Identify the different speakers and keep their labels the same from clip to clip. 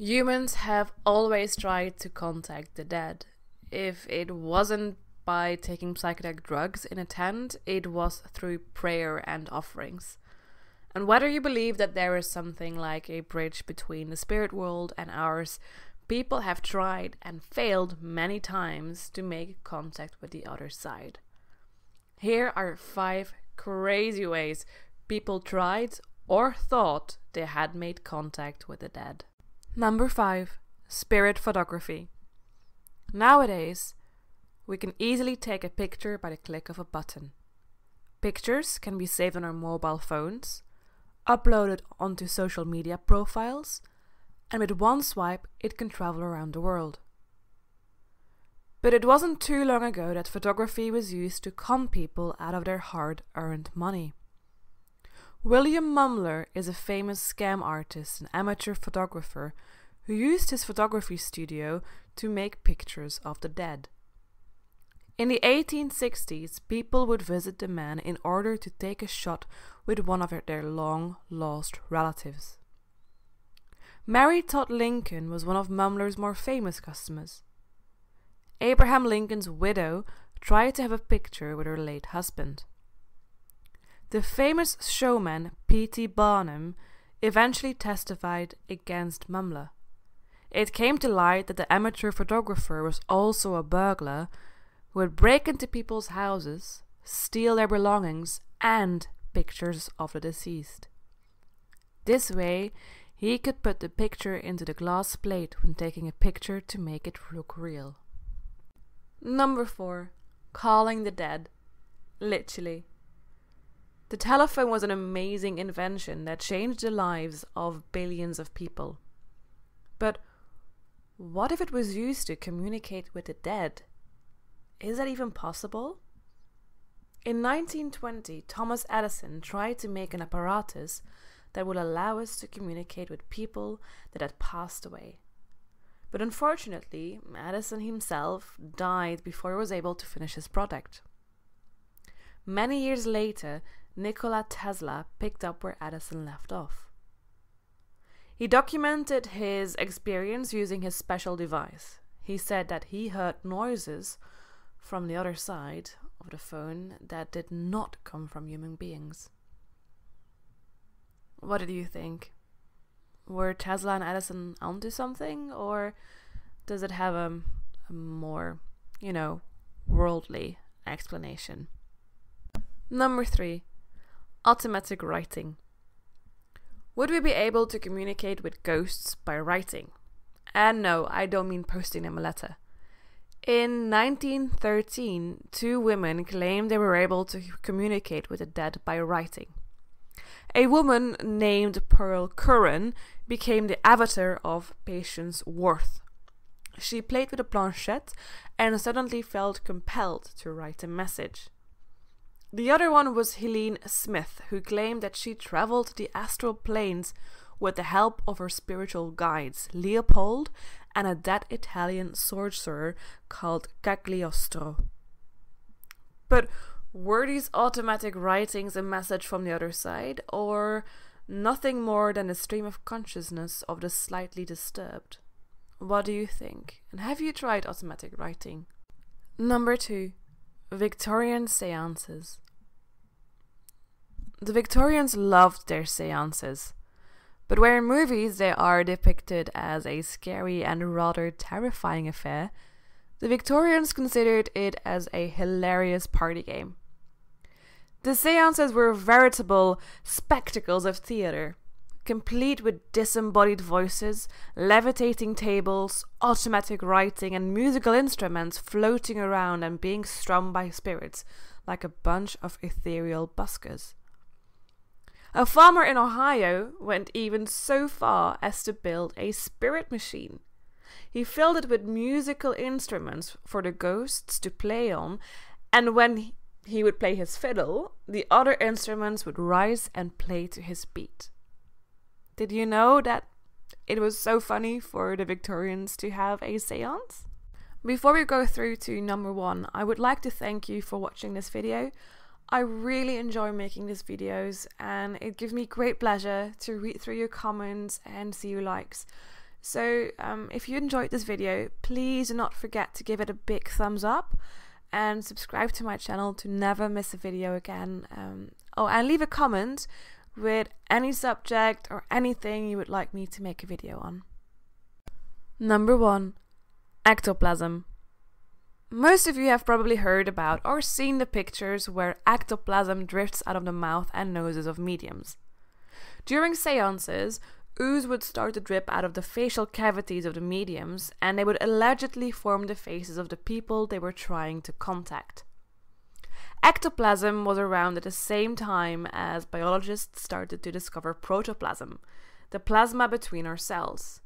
Speaker 1: Humans have always tried to contact the dead. If it wasn't by taking psychedelic drugs in a tent, it was through prayer and offerings. And whether you believe that there is something like a bridge between the spirit world and ours, people have tried and failed many times to make contact with the other side. Here are 5 crazy ways people tried or thought they had made contact with the dead. Number 5. Spirit photography. Nowadays, we can easily take a picture by the click of a button. Pictures can be saved on our mobile phones, uploaded onto social media profiles, and with one swipe it can travel around the world. But it wasn't too long ago that photography was used to con people out of their hard-earned money. William Mumler is a famous scam artist and amateur photographer who used his photography studio to make pictures of the dead. In the 1860s, people would visit the man in order to take a shot with one of their long-lost relatives. Mary Todd Lincoln was one of Mumler's more famous customers. Abraham Lincoln's widow tried to have a picture with her late husband. The famous showman P.T. Barnum eventually testified against Mumler. It came to light that the amateur photographer was also a burglar who would break into people's houses, steal their belongings and pictures of the deceased. This way, he could put the picture into the glass plate when taking a picture to make it look real. Number 4. Calling the dead. Literally. The telephone was an amazing invention that changed the lives of billions of people. But what if it was used to communicate with the dead? Is that even possible? In 1920, Thomas Edison tried to make an apparatus that would allow us to communicate with people that had passed away. But unfortunately, Edison himself died before he was able to finish his product. Many years later, Nikola Tesla picked up where Edison left off. He documented his experience using his special device. He said that he heard noises from the other side of the phone that did not come from human beings. What did you think? Were Tesla and Edison onto something, or does it have a more, worldly explanation? Number 3. Automatic writing. Would we be able to communicate with ghosts by writing? And no, I don't mean posting them a letter. In 1913, 2 women claimed they were able to communicate with the dead by writing. A woman named Pearl Curran became the avatar of Patience Worth. She played with a planchette and suddenly felt compelled to write a message. The other one was Helene Smith, who claimed that she traveled the astral planes with the help of her spiritual guides, Leopold and a dead Italian sorcerer called Cagliostro. But were these automatic writings a message from the other side, or nothing more than a stream of consciousness of the slightly disturbed? What do you think? And have you tried automatic writing? Number 2. Victorian Seances. The Victorians loved their seances, but where in movies they are depicted as a scary and rather terrifying affair, the Victorians considered it as a hilarious party game. The seances were veritable spectacles of theatre, complete with disembodied voices, levitating tables, automatic writing, and musical instruments floating around and being strummed by spirits like a bunch of ethereal buskers. A farmer in Ohio went even so far as to build a spirit machine. He filled it with musical instruments for the ghosts to play on, and when he would play his fiddle, the other instruments would rise and play to his beat. Did you know that it was so funny for the Victorians to have a seance? Before we go through to number 1, I would like to thank you for watching this video. I really enjoy making these videos, and it gives me great pleasure to read through your comments and see your likes. So if you enjoyed this video, please do not forget to give it a big thumbs up and subscribe to my channel to never miss a video again. And leave a comment with any subject or anything you would like me to make a video on. Number 1. Ectoplasm. Most of you have probably heard about or seen the pictures where ectoplasm drifts out of the mouth and noses of mediums. During seances, ooze would start to drip out of the facial cavities of the mediums, and they would allegedly form the faces of the people they were trying to contact. Ectoplasm was around at the same time as biologists started to discover protoplasm, the plasma between our cells.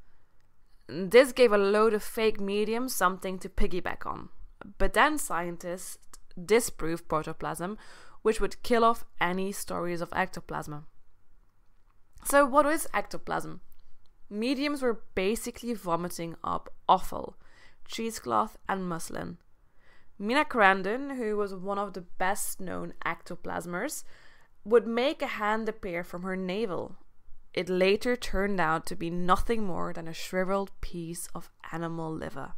Speaker 1: This gave a load of fake mediums something to piggyback on, but then scientists disproved protoplasm, which would kill off any stories of ectoplasm. So what is ectoplasm? Mediums were basically vomiting up offal, cheesecloth and muslin. Mina Crandon, who was one of the best known ectoplasmers, would make a hand appear from her navel. It later turned out to be nothing more than a shriveled piece of animal liver.